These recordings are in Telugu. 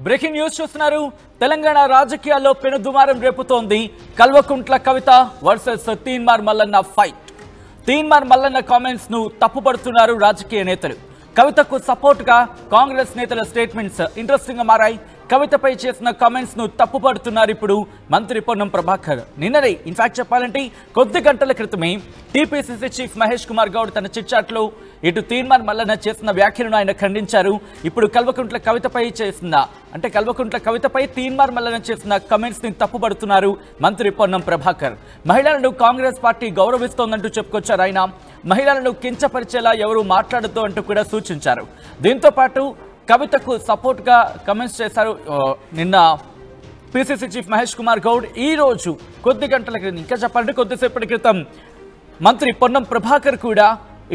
బ్రేకింగ్ న్యూస్ చూస్తున్నారు. తెలంగాణ రాజకీయాల్లో పెనుదుమారం రేపుతోంది Kalvakuntla Kavitha versus Teenmar Mallanna fight. Teenmar Mallanna comments ను తప్పుపడుతున్నారు రాజకీయ నేతలు. కవితకు సపోర్ట్ గా కాంగ్రెస్ నేతల స్టేట్మెంట్స్ ఇంట్రెస్టింగ్ గా మారాయి. కవితపై చేసిన కామెంట్స్ ను తప్పుపడుతున్నారు ఇప్పుడు మంత్రి పొన్నం ప్రభాకర్. నిన్ననే ఇన్ఫాక్ట్ చెప్పాలంటే కొద్ది గంటల క్రితమే టీపీసీసీ చీఫ్ మహేష్ కుమార్ గౌడ్ తన చిట్ చాట్ లో ఇటు తీన్మార్ మల్లన్న చేసిన వ్యాఖ్యలను ఆయన ఖండించారు. ఇప్పుడు కల్వకుంట్ల కవితపై తీన్మార్ మల్లన్న చేసిన కామెంట్స్ ని తప్పుపడుతున్నారు మంత్రి పొన్నం ప్రభాకర్. మహిళలను కాంగ్రెస్ పార్టీ గౌరవిస్తోందంటూ చెప్పుకొచ్చారు ఆయన. మహిళలను కించపరిచేలా ఎవరు మాట్లాడద్దు అంటూ కూడా సూచించారు. దీంతో పాటు కవితకు సపోర్ట్ గా కమెంట్స్ చేశారు నిన్న పీసీసీ చీఫ్ మహేష్ కుమార్ గౌడ్. ఈ రోజు కొద్ది గంటల క్రితం, ఇంకా చెప్పాలంటే కొద్దిసేపటి క్రితం మంత్రి పొన్నం ప్రభాకర్ కూడా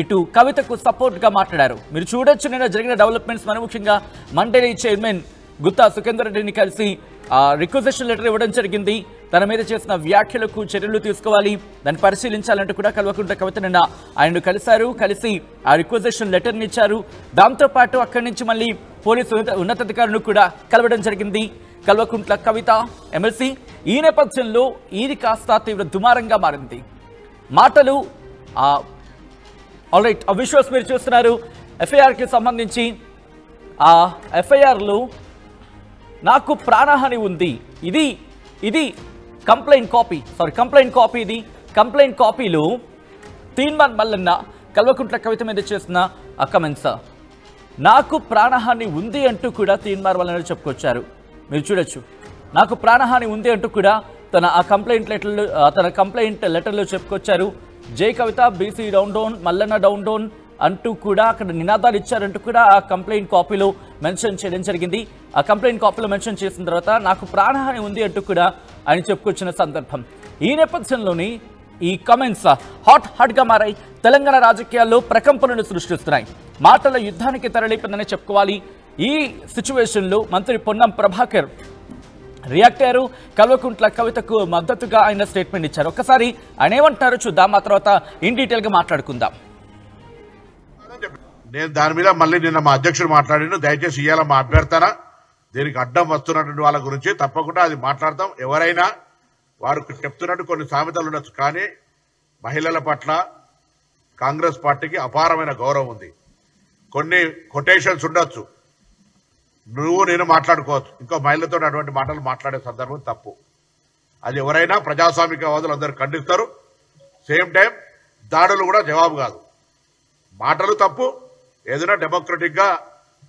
ఇటు కవితకు సపోర్ట్ గా మాట్లాడారు. మీరు చూడొచ్చు నిన్న జరిగిన డెవలప్మెంట్స్. మరి ముఖ్యంగా మండలి చైర్మన్ గుత్తా సుఖేందర్ రెడ్డిని కలిసి రిక్వెజిషన్ లెటర్ ఇవ్వడం జరిగింది. తన మీద చేసిన వ్యాఖ్యలకు చర్యలు తీసుకోవాలి, దాన్ని పరిశీలించాలంటూ కూడా కల్వకుంట్ల కవిత నిన్న ఆయనను కలిసి ఆ రిక్వెజిషన్ లెటర్ని ఇచ్చారు. దాంతోపాటు అక్కడి నుంచి మళ్ళీ పోలీసు ఉన్నతాధికారులను కూడా కలవడం జరిగింది కల్వకుంట్ల కవిత ఎమ్మెల్సీ. ఈ నేపథ్యంలో ఇది కాస్త తీవ్ర దుమారంగా మారింది. మాటలు ఆల్రైట్, ఆ విజువల్స్ మీరు చూస్తున్నారు. ఎఫ్ఐఆర్కి సంబంధించి ఆ ఎఫ్ఐఆర్లో నాకు ప్రాణహాని ఉంది, ఇది కంప్లైంట్ కాపీ. ఇది కంప్లైంట్ కాపీలో తీన్మార్ మల్లన్న కల్వకుంట్ల కవిత మీద చేసిన కామెంట్స్. నాకు ప్రాణహాని ఉంది అంటూ కూడా తీన్మార్ మల్లన్న చెప్పుకొచ్చారు. మీరు చూడొచ్చు, నాకు ప్రాణహాని ఉంది అంటూ కూడా తన కంప్లైంట్ లెటర్లో చెప్పుకొచ్చారు. జై Kavitha, BC down down, Mallanna down down అంటూ కూడా అక్కడ నినాదాలు ఇచ్చారంటూ కూడా ఆ కంప్లైంట్ కాపీలో మెన్షన్ చేయడం జరిగింది. ఆ కంప్లైంట్ కాపీలో మెన్షన్ చేసిన తర్వాత నాకు ప్రాణహాని ఉంది అంటూ కూడా ఆయన చెప్పుకొచ్చిన సందర్భం. ఈ నేపథ్యంలోని ఈ కామెంట్స్ హాట్ గా మారాయి. తెలంగాణ రాజకీయాల్లో ప్రకంపనలు సృష్టిస్తున్నాయి. మాటల యుద్ధానికి తెరలేపిందని చెప్పుకోవాలి. ఈ సిచ్యువేషన్లో మంత్రి పొన్నం ప్రభాకర్ రియాక్ట్ అయ్యారు. కల్వకుంట్ల కవితకు మద్దతుగా ఆయన స్టేట్మెంట్ ఇచ్చారు. ఒక్కసారి ఆయన ఏమంటారో చూద్దాం, ఆ తర్వాత ఇన్ డీటెయిల్ గా మాట్లాడుకుందాం. నేను దాని మీద మళ్ళీ నిన్న మా అధ్యక్షుడు మాట్లాడిను. దయచేసి ఇవాళ మా అభ్యర్థన దీనికి అడ్డం వస్తున్నటువంటి వాళ్ళ గురించి తప్పకుండా అది మాట్లాడతాం. ఎవరైనా వారు చెప్తున్నట్టు కొన్ని సామెతలు ఉండొచ్చు, కానీ మహిళల పట్ల కాంగ్రెస్ పార్టీకి అపారమైన గౌరవం ఉంది. కొన్ని కొటేషన్స్ ఉండొచ్చు, నువ్వు నేను మాట్లాడుకోవచ్చు, ఇంకో మహిళతో అటువంటి మాటలు మాట్లాడే సందర్భం తప్పు. అది ఎవరైనా ప్రజాస్వామికవాదులు అందరూ ఖండిస్తారు. సేమ్ టైం దాడులు కూడా జవాబు కాదు. మాటలు తప్పు, ఏదైనా డెమోక్రటిక్ గా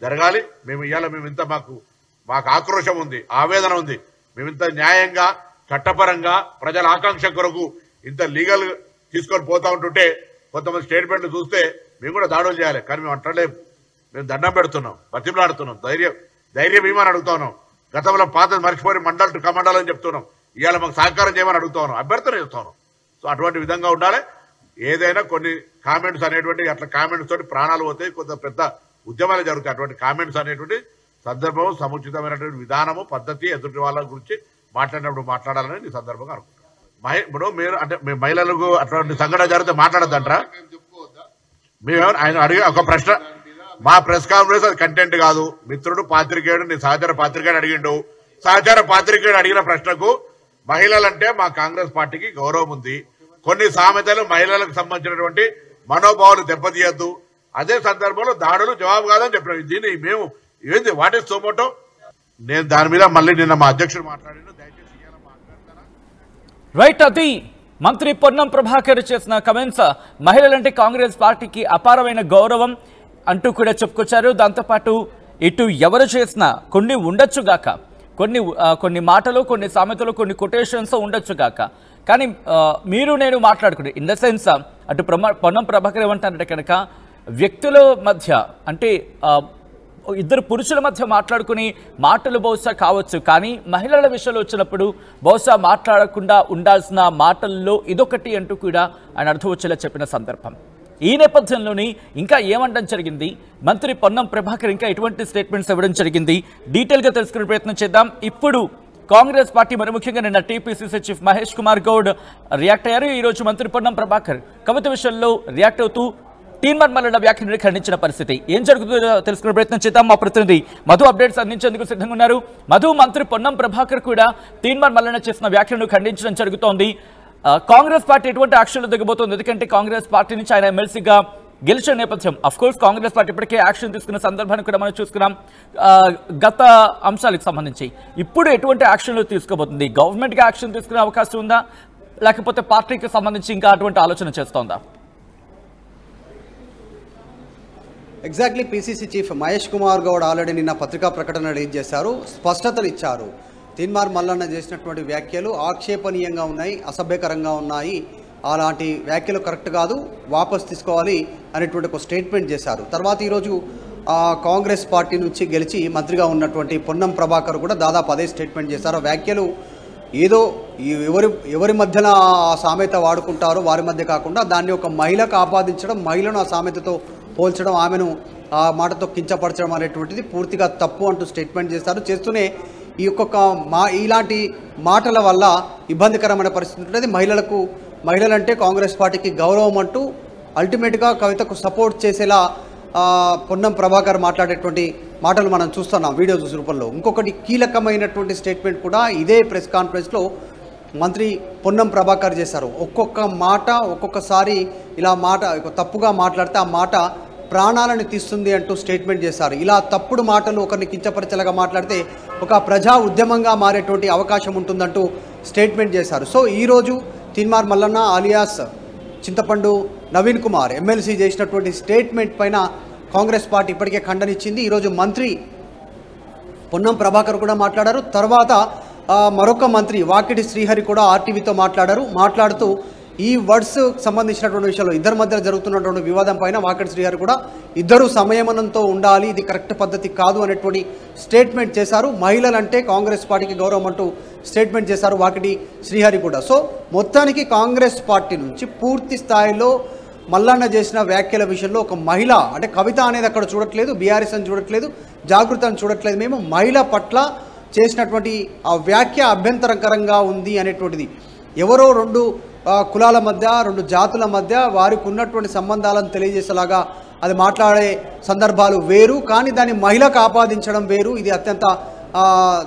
జరగాలి. మేమింత మాకు ఆక్రోశం ఉంది, ఆవేదన ఉంది. మేమింత న్యాయంగా, చట్టపరంగా, ప్రజల ఆకాంక్ష కొరకు ఇంత లీగల్ తీసుకొని పోతా ఉంటుంటే కొంతమంది స్టేట్మెంట్లు చూస్తే మేము కూడా దాడులు చేయాలి, కానీ మేము అంటలేము. మేము దండం పెడుతున్నాం, బతిమలాడుతున్నాం, ధైర్యం ఏమని అడుగుతా ఉన్నాం. గతంలో పాత మర్చిపోయి మండల్ టు కమండల్ అని చెప్తున్నాం. ఇవాళ మాకు సహకారం చేయమని అడుగుతా ఉన్నాం, అభ్యర్థన చేస్తా ఉన్నాం. సో అటువంటి విధంగా ఉండాలి. ఏదైనా కొన్ని కామెంట్స్ అనేటువంటి అట్లా కామెంట్స్ తోటి ప్రాణాలు పోతాయి, కొంత పెద్ద ఉద్యమాలు జరుగుతాయి. అటువంటి కామెంట్స్ అనేటువంటి సందర్భం, సముచితమైనటువంటి విధానము, పద్ధతి ఎదుటి వాళ్ళ గురించి మాట్లాడినప్పుడు మాట్లాడాలని ఈ సందర్భంగా అనుకుంటాం. ఇప్పుడు మీరు అంటే మీ మహిళలకు అటువంటి సంఘటన జరిగితే మాట్లాడద్దంటారా? మేమేమో ఆయన అడిగే ఒక ప్రశ్న, మా ప్రెస్ కాన్ఫరెన్స్ అది కంటెంట్ కాదు. మిత్రుడు పాత్రికేయుడు, నీ సహచర పాత్రికేయుడు అడిగిండు. సహచర పాత్రికేయుడు అడిగిన ప్రశ్నకు మహిళలంటే మా కాంగ్రెస్ పార్టీకి గౌరవం ఉంది, కొన్ని సామెతలు మహిళలకు సంబంధించినటువంటి మనోభావాలు దెబ్బతీయద్దు, అదే సందర్భంలో దాడులు జవాబు కాదని చెప్పినాం. దీన్ని మేము ఏంది వాట్ ఇస్ సోమోటో? నేను దాని మీద మళ్ళీ నిన్న మా అధ్యక్షుడు మాట్లాడిన. దయచేసి రైట్, అది మంత్రి పొన్నం ప్రభాకర్ చేసిన కమెంట్స్. మహిళలంటే కాంగ్రెస్ పార్టీకి అపారమైన గౌరవం అంటూ కూడా చెప్పుకొచ్చారు. దాంతోపాటు ఇటు ఎవరు చేసినా కొన్ని ఉండొచ్చుగాక, కొన్ని మాటలు, కొన్ని సామెతలు, కొన్ని కొటేషన్స్ ఉండొచ్చుగాక, కానీ మీరు నేను మాట్లాడుకుంటే ఇన్ ద సెన్స్ అటు పొన్నం ప్రభాకర్ ఏమంటారంటే కనుక వ్యక్తుల మధ్య అంటే ఇద్దరు పురుషుల మధ్య మాట్లాడుకుని మాటలు బహుశా కావచ్చు, కానీ మహిళల విషయంలో వచ్చినప్పుడు బహుశా మాట్లాడకుండా ఉండాల్సిన మాటల్లో ఇదొకటి అంటూ కూడా ఆయన అర్థం వచ్చేలా చెప్పిన సందర్భం. ఈ నేపథ్యంలోని ఇంకా ఏమంటం జరిగింది, మంత్రి పొన్నం ప్రభాకర్ ఇంకా ఎటువంటి స్టేట్మెంట్స్ ఇవ్వడం జరిగింది, డీటెయిల్గా తెలుసుకునే ప్రయత్నం చేద్దాం. ఇప్పుడు కాంగ్రెస్ పార్టీ మరి ముఖ్యంగా నిన్న TPCC chief Mahesh Kumar Goud react అయ్యారు. ఈరోజు మంత్రి పొన్నం ప్రభాకర్ కవిత విషయంలో రియాక్ట్ అవుతూ తీన్మార్ మల్లన్న వ్యాఖ్యలను ఖండించిన పరిస్థితి. ఏం జరుగుతుందో తెలుసుకునే ప్రయత్నం చేద్దాం. మా ప్రతినిధి మధు అప్డేట్స్ అందించేందుకు సిద్ధంగా ఉన్నారు. మధు, మంత్రి పొన్నం ప్రభాకర్ కూడా తీన్మార్ మల్లన్న చేసిన వ్యాఖ్యలను ఖండించడం జరుగుతోంది. కాంగ్రెస్ పార్టీ ఎటువంటి యాక్షన్లు దిగబోతోంది? ఎందుకంటే కాంగ్రెస్ పార్టీ నుంచి ఆయన ఎమ్మెల్సీగా గెలిచిన నేపథ్యం. అఫ్ కోర్స్ కాంగ్రెస్ పార్టీ ఇప్పటికే యాక్షన్ తీసుకున్న సందర్భాన్ని కూడా మనం చూసుకున్నాం. గత అంశాలకు సంబంధించి ఇప్పుడు ఎటువంటి యాక్షన్లు తీసుకోబోతుంది? గవర్నమెంట్గా యాక్షన్ తీసుకునే అవకాశం ఉందా, లేకపోతే పార్టీకి సంబంధించి ఇంకా అటువంటి ఆలోచన చేస్తోందా? Exactly PCC chief Mahesh Kumar Goud already నిన్న పత్రికా ప్రకటన రిలీజ్ చేశారు, స్పష్టతలు ఇచ్చారు. తీన్మార్ మల్లన్న చేసినటువంటి వ్యాఖ్యలు ఆక్షేపణీయంగా ఉన్నాయి, అసభ్యకరంగా ఉన్నాయి, అలాంటి వ్యాఖ్యలు కరెక్ట్ కాదు, వాపస్ తీసుకోవాలి అనేటువంటి ఒక స్టేట్మెంట్ చేశారు. తర్వాత ఈరోజు కాంగ్రెస్ పార్టీ నుంచి గెలిచి మంత్రిగా ఉన్నటువంటి పొన్నం ప్రభాకర్ కూడా దాదాపు అదే స్టేట్మెంట్ చేశారు. వ్యాఖ్యలు ఏదో ఎవరి మధ్యన ఆ సామెత వాడుకుంటారో వారి మధ్య కాకుండా దాన్ని ఒక మహిళకు ఆపాదించడం, మహిళను ఆ సామెతతో పోల్చడం, ఆమెను ఆ మాటతో కించపరచడం అనేటువంటిది పూర్తిగా తప్పు అంటూ స్టేట్మెంట్ చేస్తారు. చేస్తూనే ఈ ఇలాంటి మాటల వల్ల ఇబ్బందికరమైన పరిస్థితి ఉంటుంది. మహిళలంటే కాంగ్రెస్ పార్టీకి గౌరవం అంటూ అల్టిమేట్గా కవితకు సపోర్ట్ చేసేలా పొన్నం ప్రభాకర్ మాట్లాడేటువంటి మాటలు మనం చూస్తున్నాం వీడియోస్ రూపంలో. ఇంకొకటి కీలకమైనటువంటి స్టేట్మెంట్ కూడా ఇదే ప్రెస్ కాన్ఫరెన్స్లో మంత్రి పొన్నం ప్రభాకర్ చేశారు. ఒక్కొక్క మాట ఒక్కొక్కసారి ఇలా తప్పుగా మాట్లాడితే ఆ మాట ప్రాణాలను తీస్తుంది అంటూ స్టేట్మెంట్ చేశారు. ఇలా తప్పుడు మాటలు ఒకరిని కించపరిచేలాగా మాట్లాడితే ఒక ప్రజా ఉద్యమంగా మారేటువంటి అవకాశం ఉంటుందంటూ స్టేట్మెంట్ చేశారు. సో ఈరోజు తీన్మార్ మల్లన్న ఆలియాస్ చింతపండు నవీన్ కుమార్ ఎమ్మెల్సీ చేసినటువంటి స్టేట్మెంట్ పైన కాంగ్రెస్ పార్టీ ఇప్పటికే ఖండనిచ్చింది. ఈరోజు మంత్రి పొన్నం ప్రభాకర్ కూడా మాట్లాడారు. తర్వాత మరొక మంత్రి వాకిటి శ్రీహరి కూడా ఆర్టీవీతో మాట్లాడుతూ ఈ వర్డ్స్ సంబంధించినటువంటి విషయంలో ఇద్దరి మధ్య జరుగుతున్నటువంటి వివాదం పైన వాకిటి శ్రీహరి కూడా ఇద్దరు సంయమనంతో ఉండాలి, ఇది కరెక్ట్ పద్ధతి కాదు అనేటువంటి స్టేట్మెంట్ చేశారు. మహిళలంటే కాంగ్రెస్ పార్టీకి గౌరవం అంటూ స్టేట్మెంట్ చేశారు వాకిటి శ్రీహరి కూడా. సో మొత్తానికి కాంగ్రెస్ పార్టీ నుంచి పూర్తి స్థాయిలో మల్లన్న చేసిన వ్యాఖ్యల విషయంలో ఒక మహిళ అంటే కవిత అనేది అక్కడ చూడట్లేదు, బీఆర్ఎస్ అని చూడట్లేదు, జాగృతి అని చూడట్లేదు, మేము మహిళ పట్ల చేసినటువంటి ఆ వ్యాఖ్య అభ్యంతరకరంగా ఉంది అనేటువంటిది. ఎవరో రెండు కులాల మధ్య, రెండు జాతుల మధ్య వారికి ఉన్నటువంటి సంబంధాలను తెలియజేసేలాగా అది మాట్లాడే సందర్భాలు వేరు, కానీ దాన్ని మహిళకు ఆపాదించడం వేరు. ఇది అత్యంత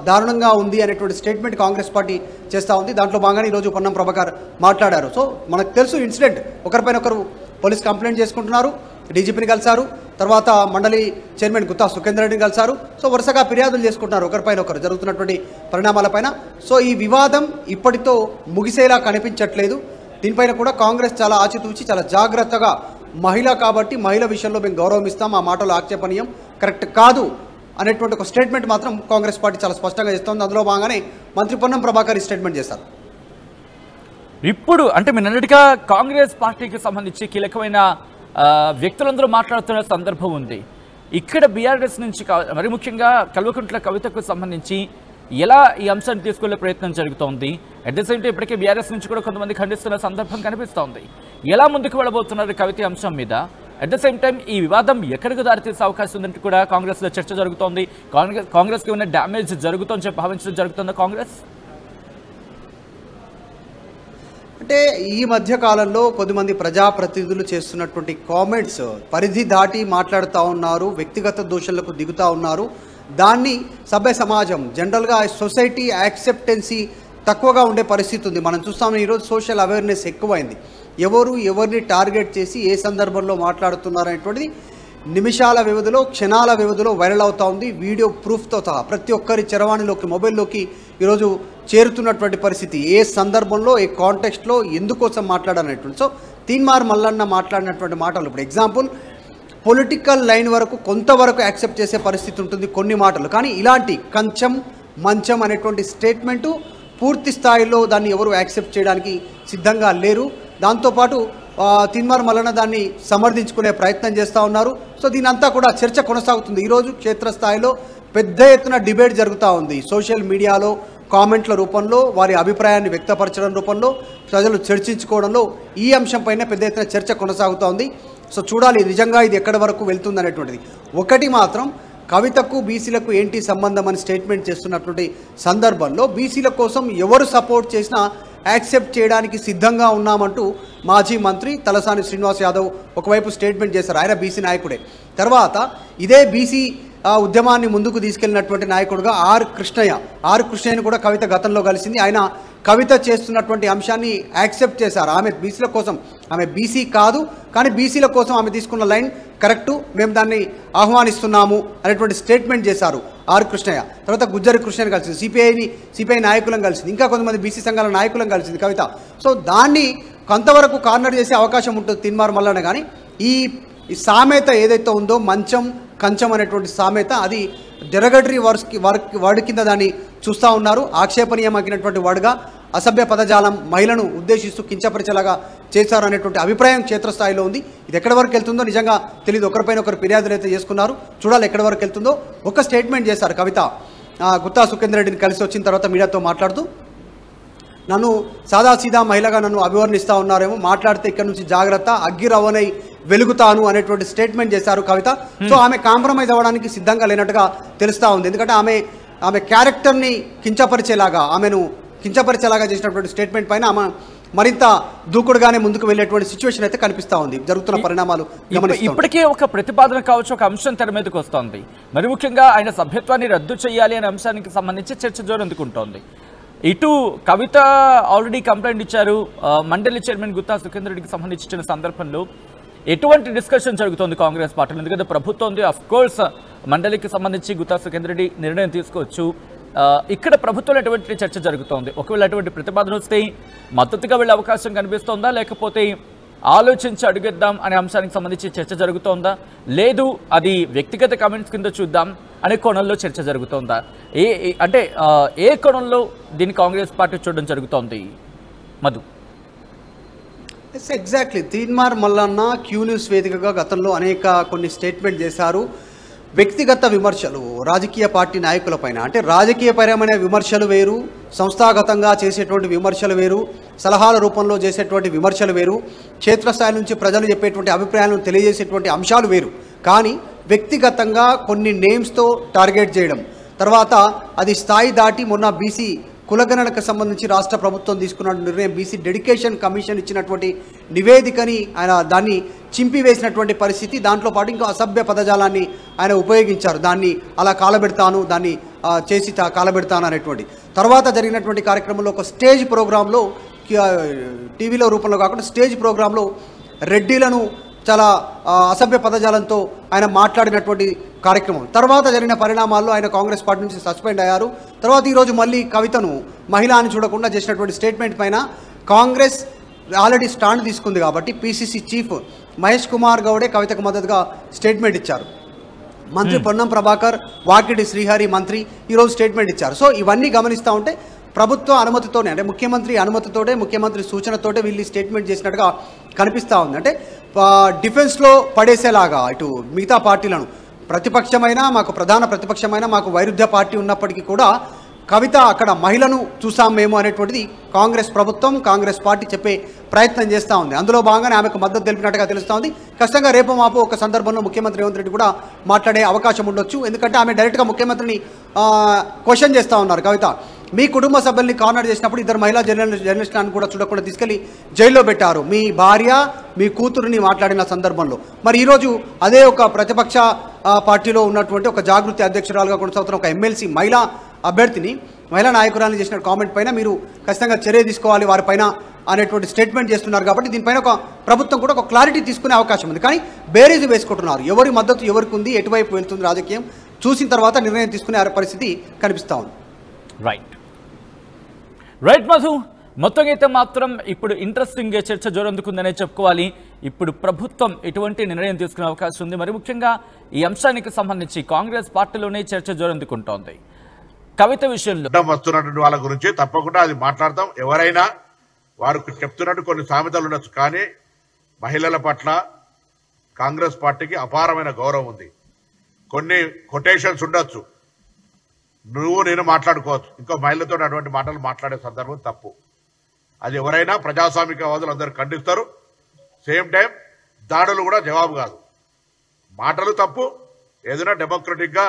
దారుణంగా ఉంది అనేటువంటి స్టేట్మెంట్ కాంగ్రెస్ పార్టీ చేస్తూ ఉంది. దాంట్లో భాగంగానే ఈరోజు పొన్నం ప్రభాకర్ మాట్లాడారు. సో మనకు తెలుసు ఇన్సిడెంట్, ఒకరిపైన ఒకరు పోలీస్ కంప్లైంట్ చేసుకుంటున్నారు, డీజీపీని కలిశారు, తర్వాత మండలి చైర్మన్ గుత్తా సుఖేందర్ రెడ్డిని కలిశారు. సో వరుసగా ఫిర్యాదులు చేసుకుంటున్నారు ఒకరిపైన ఒకరు జరుగుతున్నటువంటి పరిణామాలపైన. సో ఈ వివాదం ఇప్పటితో ముగిసేలా కనిపించట్లేదు. దీనిపైన కూడా కాంగ్రెస్ చాలా ఆచితూచి చాలా జాగ్రత్తగా మహిళ కాబట్టి మహిళ విషయంలో మేము గౌరవం ఇస్తాం, ఆ మాటలు ఆక్షేపణీయం, కరెక్ట్ కాదు అనేటువంటి ఒక స్టేట్మెంట్ మాత్రం కాంగ్రెస్ పార్టీ చాలా స్పష్టంగా చేస్తోంది. అందులో భాగంగానే మంత్రి పొన్నం ప్రభాకర్ ఈ స్టేట్మెంట్ చేశారు. ఇప్పుడు అంటే మీరన్నట్టుగా కాంగ్రెస్ పార్టీకి సంబంధించి కీలకమైన వ్యక్తులందరూ మాట్లాడుతున్న సందర్భం ఉంది. ఇక్కడ బీఆర్ఎస్ నుంచి మరి ముఖ్యంగా కల్వకుంట్ల కవితకు సంబంధించి ఎలా ఈ అంశాన్ని తీసుకెళ్లే ప్రయత్నం జరుగుతోంది? అట్ ద సేమ్ టైం ఇప్పటికే బీఆర్ఎస్ నుంచి కూడా కొంతమంది ఖండిస్తున్న సందర్భం కనిపిస్తోంది. ఎలా ముందుకు వెళ్ళబోతున్నారు కవిత అంశం మీద? అట్ ద సేమ్ టైం ఈ వివాదం ఎక్కడికి దారితీసే అవకాశం ఉందంటే కూడా కాంగ్రెస్లో చర్చ జరుగుతోంది. కాంగ్రెస్కి ఏమైనా డ్యామేజ్ జరుగుతుందని చెప్పి భావించడం జరుగుతుందా కాంగ్రెస్? అంటే ఈ మధ్య కాలంలో కొద్దిమంది ప్రజాప్రతినిధులు చేస్తున్నటువంటి కామెంట్స్ పరిధి దాటి మాట్లాడుతూ ఉన్నారు, వ్యక్తిగత దూషణలకు దిగుతూ ఉన్నారు. దాన్ని సభ్య సమాజం జనరల్గా సొసైటీ యాక్సెప్టెన్సీ తక్కువగా ఉండే పరిస్థితి ఉంది. మనం చూస్తాము ఈరోజు సోషల్ అవేర్నెస్ ఎక్కువైంది. ఎవరిని టార్గెట్ చేసి ఏ సందర్భంలో మాట్లాడుతున్నారు అనేటువంటిది నిమిషాల వ్యవధిలో, క్షణాల వ్యవధిలో వైరల్ అవుతూ ఉంది. వీడియో ప్రూఫ్తో సహా ప్రతి ఒక్కరి చరవాణిలోకి, మొబైల్లోకి ఈరోజు చేరుతున్నటువంటి పరిస్థితి. ఏ సందర్భంలో, ఏ కాంటెక్స్ట్లో, ఎందుకోసం మాట్లాడాలనేటువంటి. సో తీన్మార్ మల్లన్న మాట్లాడినటువంటి మాటలు ఇప్పుడు ఎగ్జాంపుల్ పొలిటికల్ లైన్ వరకు కొంతవరకు యాక్సెప్ట్ చేసే పరిస్థితి ఉంటుంది కొన్ని మాటలు, కానీ ఇలాంటి కంచం మంచం అనేటువంటి స్టేట్మెంటు పూర్తి స్థాయిలో దాన్ని ఎవరు యాక్సెప్ట్ చేయడానికి సిద్ధంగా లేరు. దాంతోపాటు తీన్మార్ మల్లన్న దాన్ని సమర్థించుకునే ప్రయత్నం చేస్తూ ఉన్నారు. సో దీనంతా కూడా చర్చ కొనసాగుతుంది. ఈరోజు క్షేత్రస్థాయిలో పెద్ద ఎత్తున డిబేట్ జరుగుతూ ఉంది. సోషల్ మీడియాలో కామెంట్ల రూపంలో, వారి అభిప్రాయాన్ని వ్యక్తపరచడం రూపంలో, ప్రజలు చర్చించుకోవడంలో ఈ అంశంపైన పెద్ద ఎత్తున చర్చ కొనసాగుతూ ఉంది. సో చూడాలి నిజంగా ఇది ఎక్కడి వరకు వెళ్తుంది అనేటువంటిది. ఒకటి మాత్రం, కవితకు బీసీలకు ఏంటి సంబంధం అని స్టేట్మెంట్ చేస్తున్నటువంటి సందర్భంలో బీసీల కోసం ఎవరు సపోర్ట్ చేసినా యాక్సెప్ట్ చేయడానికి సిద్ధంగా ఉన్నామంటూ మాజీ మంత్రి తలసాని శ్రీనివాస్ యాదవ్ ఒకవైపు స్టేట్మెంట్ చేశారు. ఆయన బీసీ నాయకుడే. తర్వాత ఇదే బీసీ ఉద్యమాన్ని ముందుకు తీసుకెళ్లినటువంటి నాయకుడుగా ఆర్ కృష్ణయ్యను కూడా కవిత గతంలో కలిసింది. ఆయన కవిత చేస్తున్నటువంటి అంశాన్ని యాక్సెప్ట్ చేశారు. ఆమె బీసీల కోసం, ఆమె బీసీ కాదు కానీ బీసీల కోసం ఆమె తీసుకున్న లైన్ కరెక్టు, మేము దాన్ని ఆహ్వానిస్తున్నాము అనేటువంటి స్టేట్మెంట్ చేశారు ఆర్ కృష్ణయ్య. తర్వాత గుజ్జరి కృష్ణని కలిసింది, సిపిఐ నాయకులను కలిసింది, ఇంకా కొంతమంది బీసీ సంఘాల నాయకులను కలిసింది కవిత. సో దాన్ని కొంతవరకు కార్నర్ చేసే అవకాశం ఉంటుంది తీన్మార్ మల్లన్న. కానీ ఈ సామెత ఏదైతే ఉందో మంచం కంచం అనేటువంటి సామెత, అది డెరగటరీ వర్డ్ కింద దాన్ని చూస్తూ ఉన్నారు. ఆక్షేపణీయమైనటువంటి వర్డ్గా అసభ్య పదజాలం, మహిళను ఉద్దేశిస్తూ కించపరిచేలాగా చేశారు అనేటువంటి అభిప్రాయం క్షేత్రస్థాయిలో ఉంది. ఇది ఎక్కడి వరకు వెళ్తుందో నిజంగా తెలియదు. ఒకరిపైన ఒకరు ఫిర్యాదులు అయితే చేసుకున్నారు, చూడాలి ఎక్కడి వరకు వెళ్తుందో. ఒక స్టేట్మెంట్ చేశారు కవిత గుత్తా సుఖేందర్ రెడ్డిని కలిసి వచ్చిన తర్వాత మీడియాతో మాట్లాడుతూ, నన్ను సాదాసీదా మహిళగా నన్ను అభివర్ణిస్తూ ఉన్నారేమో, మాట్లాడితే ఇక్కడ నుంచి జాగ్రత్త, అగ్గిరవ్వనై వెలుగుతాను అనేటువంటి స్టేట్మెంట్ చేశారు కవిత. సో ఆమె కాంప్రమైజ్ అవ్వడానికి సిద్ధంగా లేనట్టుగా తెలుస్తూ ఉంది. ఎందుకంటే ఆమె క్యారెక్టర్ని ఆమెను కించపరిచేలాగా చేసినటువంటి స్టేట్మెంట్ పైన ఆమె మరింత దూకుడుగానే ముందుకు వెళ్ళేటువంటి సిచ్యువేషన్ అయితే కనిపిస్తూ ఉంది. జరుగుతున్న పరిణామాలు ఇప్పటికే ఒక ప్రతిపాదన కావచ్చు, ఒక అంశం తెర మీదకి వస్తోంది. మరి ముఖ్యంగా ఆయన సభ్యత్వాన్ని రద్దు చేయాలి అనే అంశానికి సంబంధించి చర్చ జోరందుకుంటోంది. ఇటు కవిత ఆల్రెడీ కంప్లైంట్ ఇచ్చారు మండలి చైర్మన్ గుత్తా సుఖేందర్ రెడ్డికి సంబంధించిన సందర్భంలో. ఎటువంటి డిస్కషన్ జరుగుతోంది కాంగ్రెస్ పార్టీలో? ఎందుకంటే ప్రభుత్వం ఉంది, అఫ్ కోర్స్ మండలికి సంబంధించి గుత్తా సుఖేందర్ రెడ్డి నిర్ణయం తీసుకోవచ్చు. ఇక్కడ ప్రభుత్వంలో ఎటువంటి చర్చ జరుగుతోంది? ఒకవేళ అటువంటి ప్రతిపాదన వస్తే మద్దతుగా వెళ్ళే అవకాశం కనిపిస్తోందా, లేకపోతే ఆలోచించి అడుగుద్దాం అనే అంశానికి సంబంధించి చర్చ జరుగుతోందా, లేదు అది వ్యక్తిగత కామెంట్స్ కింద చూద్దాం అనే కోణంలో చర్చ జరుగుతోందా? ఏ కోణంలో దీన్ని కాంగ్రెస్ పార్టీ చూడడం జరుగుతోంది మధు? Exactly Teenmaar Mallanna Q news వేదికగా గతంలో కొన్ని స్టేట్మెంట్ చేశారు. వ్యక్తిగత విమర్శలు రాజకీయ పార్టీ నాయకులపైన, అంటే రాజకీయపరమైన విమర్శలు వేరు, సంస్థాగతంగా చేసేటువంటి విమర్శలు వేరు, సలహాల రూపంలో చేసేటువంటి విమర్శలు వేరు, క్షేత్రస్థాయి నుంచి ప్రజలు చెప్పేటువంటి అభిప్రాయాలను తెలియజేసేటువంటి అంశాలు వేరు. కానీ వ్యక్తిగతంగా కొన్ని నేమ్స్తో టార్గెట్ చేయడం, తర్వాత అది స్థాయి దాటి మొన్న బీసీ కులగణనకు సంబంధించి రాష్ట్ర ప్రభుత్వం తీసుకున్న నిర్ణయం, బీసీ డెడికేషన్ కమిషన్ ఇచ్చినటువంటి నివేదికని ఆయన దాన్ని చింపివేసినటువంటి పరిస్థితి. దాంట్లో పాటు ఇంకా అసభ్య పదజాలాన్ని ఆయన ఉపయోగించారు. దాన్ని అలా కాలబెడతాను, దాన్ని చేసి కాలబెడతాను అనేటువంటి. తర్వాత జరిగినటువంటి కార్యక్రమంలో ఒక స్టేజ్ ప్రోగ్రాంలో, టీవీలో రూపంలో కాకుండా స్టేజ్ ప్రోగ్రాంలో రెడ్డిలను చాలా అసభ్య పదజాలంతో ఆయన మాట్లాడినటువంటి కార్యక్రమం. తర్వాత జరిగిన పరిణామాల్లో ఆయన కాంగ్రెస్ పార్టీ నుంచి సస్పెండ్ అయ్యారు. తర్వాత ఈరోజు మళ్ళీ కవితను మహిళ అని చూడకుండా చేసినటువంటి స్టేట్మెంట్ పైన కాంగ్రెస్ ఆల్రెడీ స్టాండ్ తీసుకుంది కాబట్టి పీసీసీ చీఫ్ మహేష్ కుమార్ గౌడే కవితకు మద్దతుగా స్టేట్మెంట్ ఇచ్చారు. మంత్రి పొన్నం ప్రభాకర్, వాకిటి శ్రీహరి మంత్రి ఈరోజు స్టేట్మెంట్ ఇచ్చారు. సో ఇవన్నీ గమనిస్తూ ఉంటే ప్రభుత్వ అనుమతితోనే, అంటే ముఖ్యమంత్రి అనుమతితోటే, ముఖ్యమంత్రి సూచనతోటే వీళ్ళు స్టేట్మెంట్ చేసినట్టుగా కనిపిస్తూ ఉంది. అంటే డిఫెన్స్లో పడేసేలాగా ఇటు మిగతా పార్టీలను, ప్రతిపక్షమైనా మాకు ప్రధాన ప్రతిపక్షమైనా మాకు వైరుధ్య పార్టీ ఉన్నప్పటికీ కూడా కవిత అక్కడ మహిళను చూసాం మేము అనేటువంటిది కాంగ్రెస్ ప్రభుత్వం, కాంగ్రెస్ పార్టీ చెప్పే ప్రయత్నం చేస్తూ ఉంది. అందులో భాగంగానే ఆమెకు మద్దతు తెలిపినట్టుగా తెలుస్తూ ఉంది. ఖచ్చితంగా రేపు మాపు ఒక సందర్భంలో ముఖ్యమంత్రి రేవంత్ రెడ్డి కూడా మాట్లాడే అవకాశం ఉండొచ్చు. ఎందుకంటే ఆమె డైరెక్ట్గా ముఖ్యమంత్రిని క్వశ్చన్ చేస్తూ ఉన్నారు. కవిత, మీ కుటుంబ సభ్యుల్ని కార్నర్ చేసినప్పుడు ఇద్దరు మహిళా జర్నలిస్టులను కూడా చూడకుండా తీసుకెళ్లి జైల్లో పెట్టారు, మీ భార్య మీ కూతురుని మాట్లాడిన సందర్భంలో. మరి ఈరోజు అదే ఒక ప్రతిపక్ష పార్టీలో ఉన్నటువంటి ఒక జాగృతి అధ్యక్షురాలుగా కొనసాగుతున్న ఒక ఎమ్మెల్సీ మహిళా అభ్యర్థిని, మహిళా నాయకురాలను చేసిన కామెంట్ పైన మీరు ఖచ్చితంగా చర్య తీసుకోవాలి వారిపైన అనేటువంటి స్టేట్మెంట్ చేస్తున్నారు. కాబట్టి దీనిపైన ఒక ప్రభుత్వం కూడా ఒక క్లారిటీ తీసుకునే అవకాశం ఉంది. కానీ బేరీజు వేసుకుంటున్నారు, ఎవరి మద్దతు ఎవరికి ఉంది, ఎటువైపు వెళ్తుంది రాజకీయం చూసిన తర్వాత నిర్ణయం తీసుకునే పరిస్థితి కనిపిస్తూ ఉంది. రైట్ మధు, మొత్తం అయితే మాత్రం ఇప్పుడు ఇంట్రెస్టింగ్ చర్చ జోరందుకుందనే చెప్పుకోవాలి. ఇప్పుడు ప్రభుత్వం ఎటువంటి నిర్ణయం తీసుకునే అవకాశం ఉంది? మరి ముఖ్యంగా ఈ అంశానికి సంబంధించి కాంగ్రెస్ పార్టీలోనే చర్చ జోరందుకుంటోంది. కవిత విషయంలో వస్తున్నటువంటి వాళ్ళ గురించి తప్పకుండా అది మాట్లాడతాం. ఎవరైనా వారు చెప్తున్నట్టు కొన్ని సామెతలు ఉండొచ్చు, కానీ మహిళల పట్ల కాంగ్రెస్ పార్టీకి అపారమైన గౌరవం ఉంది. కొన్ని కొటేషన్స్ ఉండొచ్చు, నువ్వు నేను మాట్లాడుకోవచ్చు, ఇంకో మహిళతో అటువంటి మాటలు మాట్లాడే సందర్భం తప్పు. అది ఎవరైనా ప్రజాస్వామికవాదులు అందరూ ఖండిస్తారు. సేమ్ టైం దాడులు కూడా జవాబు కాదు. మాటలు తప్పు, ఏదైనా డెమోక్రటిక్గా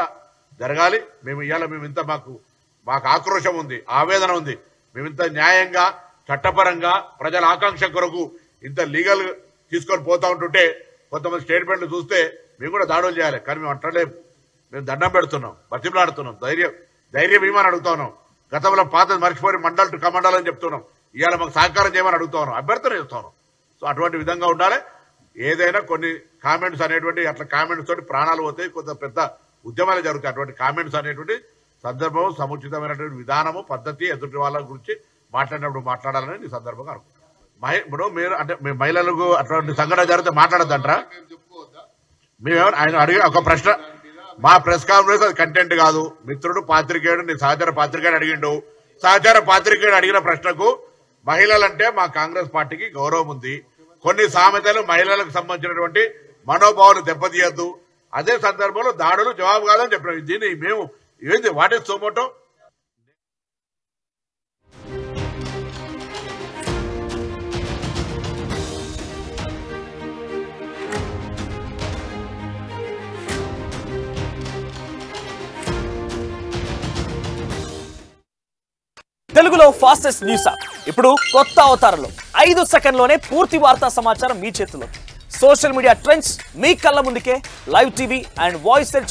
జరగాలి. మేము ఇంత మాకు ఆక్రోశం ఉంది, ఆవేదన ఉంది, మేమింత న్యాయంగా చట్టపరంగా ప్రజల ఆకాంక్ష కొరకు ఇంత లీగల్ తీసుకొని పోతా ఉంటుంటే కొంతమంది స్టేట్మెంట్లు చూస్తే మేము కూడా దాడులు చేయాలి, కానీ మేము అంటలేము. మేము దండం పెడుతున్నాం, బతిమలాడుతున్నాం, ధైర్యం ఏమని అడుగుతా ఉన్నాం. గతంలో పాత మర్చిపోయి మండల్ టు కమండల్ అని చెప్తున్నాం. ఇవాళ మాకు సహకారం చేయమని అడుగుతా ఉన్నాం, అభ్యర్థన చేస్తా ఉన్నాం. సో అటువంటి విధంగా ఉండాలి. ఏదైనా కొన్ని కామెంట్స్ అనేటువంటి అట్లా కామెంట్స్ తోటి ప్రాణాలు పోతాయి, కొంత పెద్ద ఉద్యమాలు జరుగుతాయి. అటువంటి కామెంట్స్ అనేటువంటి సందర్భం, సముచితమైనటువంటి విధానము, పద్ధతి ఎదుటి వాళ్ళ గురించి మాట్లాడినప్పుడు మాట్లాడాలని ఈ సందర్భంగా అనుకుంటున్నాను. ఇప్పుడు మీరు అంటే మీ మహిళలకు అటువంటి సంఘటన జరిగితే మాట్లాడద్దంటారా? మేమేమో ఆయన అడిగి ఒక ప్రశ్న, మా ప్రెస్ కాన్ఫరెన్స్ అది కంటెంట్ కాదు. మిత్రుడు పాత్రికేయుడు, నీ సహచర పాత్రికేయుడు అడిగిండు. సహచర పాత్రికేయుడు అడిగిన ప్రశ్నకు మహిళలంటే మా కాంగ్రెస్ పార్టీకి గౌరవం ఉంది, కొన్ని సామెతలు మహిళలకు సంబంధించినటువంటి మనోభావాలు దెబ్బతీయద్దు, అదే సందర్భంలో దాడులు జవాబు కాదని చెప్పినాం. దీన్ని మేము ఏంది వాట్ ఇస్ సోమోటో? తెలుగులో ఫాస్టెస్ట్ న్యూస్ యాప్ ఇప్పుడు కొత్త అవతారంలో 5 సెకండ్లోనే పూర్తి వార్తా సమాచారం మీ చేతిలో. సోషల్ మీడియా ట్రెండ్స్ మీ కళ్ళ ముందుకే, live TV and voice search